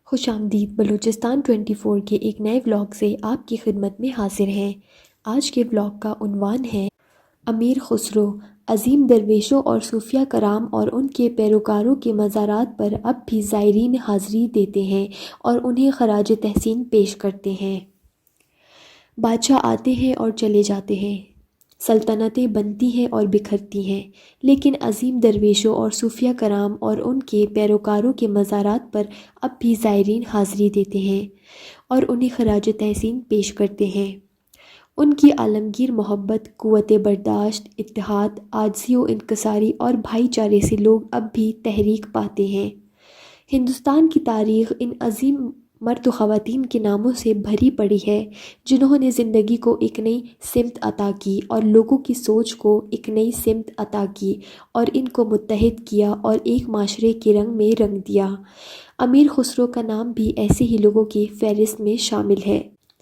خوش آمدید بلوچستان 24 کے ایک نئے ولاگ سے آپ کی خدمت میں حاضر ہیں۔ آج کے ولاگ کا عنوان ہے امیر خسرو۔ عظیم درویشوں اور صوفیہ کرام اور ان کے پیروکاروں کے مزارات پر اب بھی زائرین حاضری دیتے ہیں اور انہیں خراج تحسین پیش کرتے ہیں۔ بادشاہ آتے ہیں اور چلے جاتے ہیں، سلطنتیں بنتی ہیں اور بکھرتی ہیں، لیکن عظیم درویشوں اور صوفیہ کرام اور ان کے پیروکاروں کے مزارات پر اب بھی زائرین حاضری دیتے ہیں اور انہیں خراج تحسین پیش کرتے ہیں۔ ان کی عالمگیر محبت، قوت برداشت، اتحاد، عاجزی و انکساری اور بھائی چارے سے لوگ اب بھی تحریک پاتے ہیں۔ ہندوستان کی تاریخ ان عظیم مرد و خواتین کے ناموں سے بھری پڑی ہے جنہوں نے زندگی کو ایک نئی سمت عطا کی اور لوگوں کی سوچ کو ایک نئی سمت عطا کی اور ان کو متحد کیا اور ایک معاشرے کے رنگ میں رنگ دیا۔ امیر خسرو کا نام بھی ایسے ہی لوگوں کی فہرست میں شامل ہے۔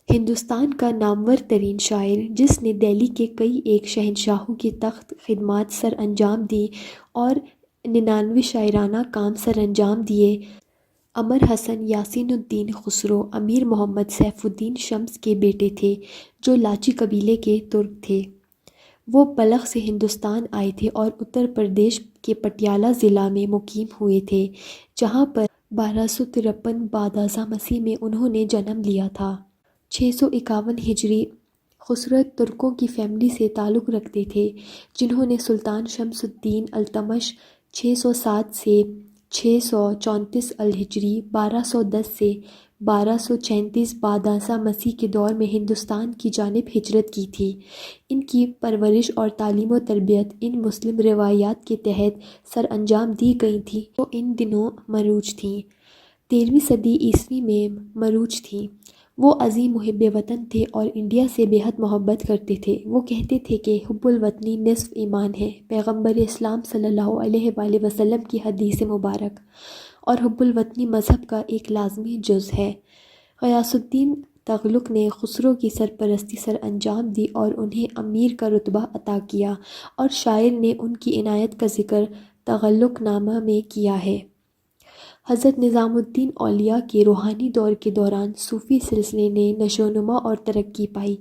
ہندوستان کا نامور ترین شاعر جس نے دہلی کے کئی ایک شہنشاہوں کی تخت خدمات سر انجام دی اور 99 شاعرانہ کام سر انجام دیے، امر حسن یاسین الدین خسرو امیر محمد سیف الدین شمس کے بیٹے تھے جو لاچی قبیلے کے ترک تھے۔ وہ بلخ سے ہندوستان آئے تھے اور اتر پردیش کے پٹیالہ ضلع میں مقیم ہوئے تھے جہاں پر 1253 بعد ازاں مسیح میں انہوں نے جنم لیا تھا۔ 651 ہجری خسرو ترکوں کی فیملی سے تعلق رکھتے تھے جنہوں نے سلطان شمس الدین التمش 607 سے 634 الہجری 1210 سے 1236 بعد ازاں مسیح کے دور میں ہندوستان کی جانب ہجرت کی تھی۔ ان کی پرورش اور تعلیم و تربیت ان مسلم روایات کے تحت سر انجام دی گئی تھی جو ان دنوں مروج تھیں۔ 13ویں صدی عیسوی میں مروج تھیں۔ وہ عظیم محب وطن تھے اور انڈیا سے بے حد محبت کرتے تھے۔ وہ کہتے تھے کہ حب الوطنی نصف ایمان ہے، پیغمبر اسلام صلی اللہ علیہ وآلہ وسلم کی حدیث مبارک، اور حب الوطنی مذہب کا ایک لازمی جز ہے۔ غیاث الدین تغلق نے خسرو کی سرپرستی سر انجام دی اور انہیں امیر کا رتبہ عطا کیا، اور شاعر نے ان کی عنایت کا ذکر تغلق نامہ میں کیا ہے۔ حضرت نظام الدین اولیاء کے روحانی دور کے دوران صوفی سلسلے نے نشوونما اور ترقی پائی۔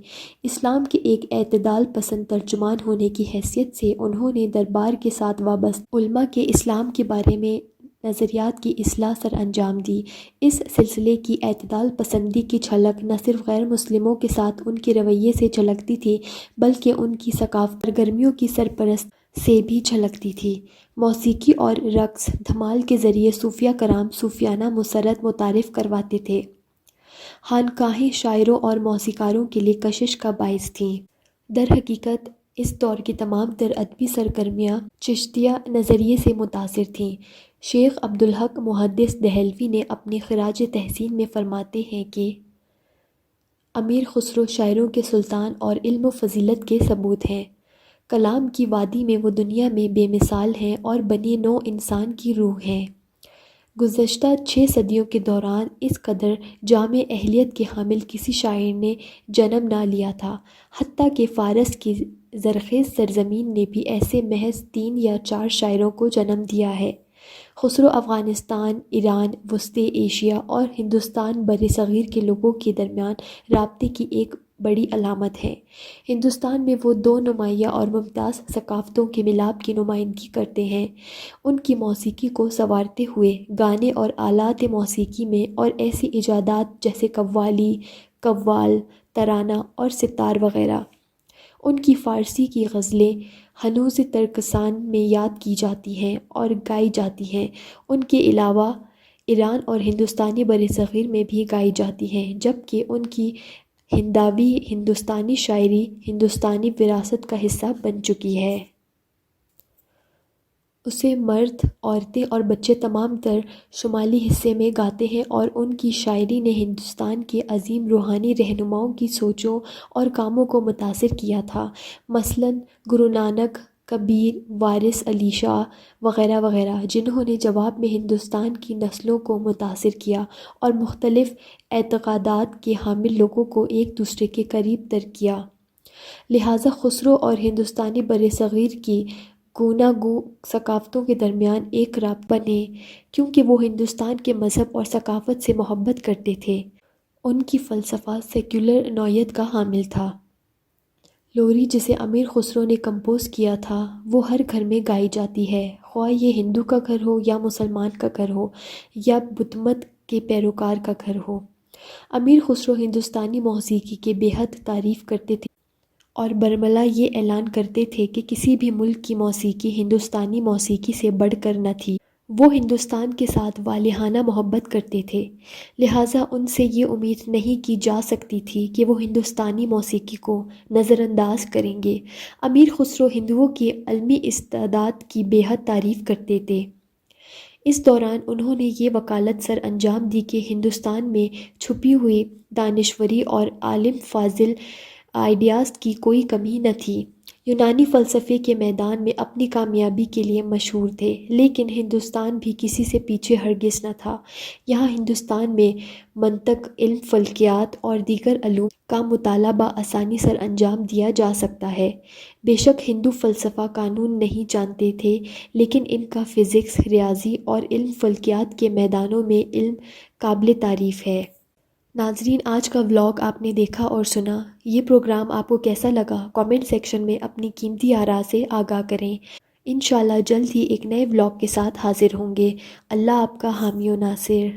اسلام کے ایک اعتدال پسند ترجمان ہونے کی حیثیت سے انہوں نے دربار کے ساتھ وابستہ علماء کے اسلام کے بارے میں نظریات کی اصلاح سر انجام دی۔ اس سلسلے کی اعتدال پسندی کی جھلک نہ صرف غیر مسلموں کے ساتھ ان کے رویے سے جھلکتی تھی بلکہ ان کی ثقافتی سرگرمیوں کی سرپرست سے بھی جھلکتی تھی۔ موسیقی اور رقص دھمال کے ذریعے صوفیہ کرام صوفیانہ مسرت متعارف کرواتے تھے۔ خانقاہیں شاعروں اور موسیقاروں کے لیے کشش کا باعث تھیں۔ در حقیقت اس دور کی تمام تر ادبی سرگرمیاں چشتیہ نظریے سے متاثر تھیں۔ شیخ عبدالحق محدث دہلوی نے اپنے خراج تحسین میں فرماتے ہیں کہ امیر خسرو شاعروں کے سلطان اور علم و فضیلت کے ثبوت ہیں۔ کلام کی وادی میں وہ دنیا میں بے مثال ہیں اور بنی نوع انسان کی روح ہیں۔ گزشتہ 6 صدیوں کے دوران اس قدر جامع اہلیت کے حامل کسی شاعر نے جنم نہ لیا تھا، حتیٰ کہ فارس کی زرخیز سرزمین نے بھی ایسے محض 3 یا 4 شاعروں کو جنم دیا ہے۔ خسرو افغانستان، ایران، وسطی ایشیا اور ہندوستان برصغیر کے لوگوں کے درمیان رابطے کی ایک بڑی علامت ہیں۔ ہندوستان میں وہ 2 نمایاں اور ممتاز ثقافتوں کے ملاپ کی نمائندگی کرتے ہیں، ان کی موسیقی کو سنوارتے ہوئے گانے اور آلات موسیقی میں، اور ایسی ایجادات جیسے قوالی، قوال، ترانہ اور ستار وغیرہ۔ ان کی فارسی کی غزلیں ہنوز ترکستان میں یاد کی جاتی ہیں اور گائی جاتی ہیں۔ ان کے علاوہ ایران اور ہندوستانی برصغیر میں بھی گائی جاتی ہیں، جبکہ ان کی ہنداوی ہندوستانی شاعری ہندوستانی وراثت کا حصہ بن چکی ہے۔ اسے مرد، عورتیں اور بچے تمام تر شمالی حصے میں گاتے ہیں اور ان کی شاعری نے ہندوستان کے عظیم روحانی رہنماؤں کی سوچوں اور کاموں کو متاثر کیا تھا، مثلاً گرو نانک، کبیر، وارث علی شاہ وغیرہ وغیرہ، جنہوں نے جواب میں ہندوستان کی نسلوں کو متاثر کیا اور مختلف اعتقادات کے حامل لوگوں کو ایک دوسرے کے قریب تر کیا۔ لہٰذا خسرو اور ہندوستانی برصغیر کی گوناگو ثقافتوں کے درمیان ایک رابطہ بنے، کیونکہ وہ ہندوستان کے مذہب اور ثقافت سے محبت کرتے تھے۔ ان کی فلسفہ سیکولر نوعیت کا حامل تھا۔ لوری جسے امیر خسرو نے کمپوز کیا تھا وہ ہر گھر میں گائی جاتی ہے، خواہ یہ ہندو کا گھر ہو یا مسلمان کا گھر ہو یا بدھ مت کے پیروکار کا گھر ہو۔ امیر خسرو ہندوستانی موسیقی کے بے حد تعریف کرتے تھے اور برملا یہ اعلان کرتے تھے کہ کسی بھی ملک کی موسیقی ہندوستانی موسیقی سے بڑھ کر نہ تھی۔ وہ ہندوستان کے ساتھ والہانہ محبت کرتے تھے، لہٰذا ان سے یہ امید نہیں کی جا سکتی تھی کہ وہ ہندوستانی موسیقی کو نظر انداز کریں گے۔ امیر خسرو ہندوؤں کی علمی استعداد کی بے حد تعریف کرتے تھے۔ اس دوران انہوں نے یہ وکالت سر انجام دی کہ ہندوستان میں چھپی ہوئی دانشوری اور عالم فاضل آئیڈیاز کی کوئی کمی نہ تھی۔ یونانی فلسفے کے میدان میں اپنی کامیابی کے لیے مشہور تھے، لیکن ہندوستان بھی کسی سے پیچھے ہرگز نہ تھا۔ یہاں ہندوستان میں منطق، علم، فلکیات اور دیگر علوم کا مطالعہ بآسانی سر انجام دیا جا سکتا ہے۔ بے شک ہندو فلسفہ قانون نہیں جانتے تھے، لیکن ان کا فزکس، ریاضی اور علم فلکیات کے میدانوں میں علم قابل تعریف ہے۔ ناظرین، آج کا ولاگ آپ نے دیکھا اور سنا۔ یہ پروگرام آپ کو کیسا لگا؟ کامنٹ سیکشن میں اپنی قیمتی آراء سے آگاہ کریں۔ انشاءاللہ جلد ہی ایک نئے ولاگ کے ساتھ حاضر ہوں گے۔ اللہ آپ کا حامی و ناصر۔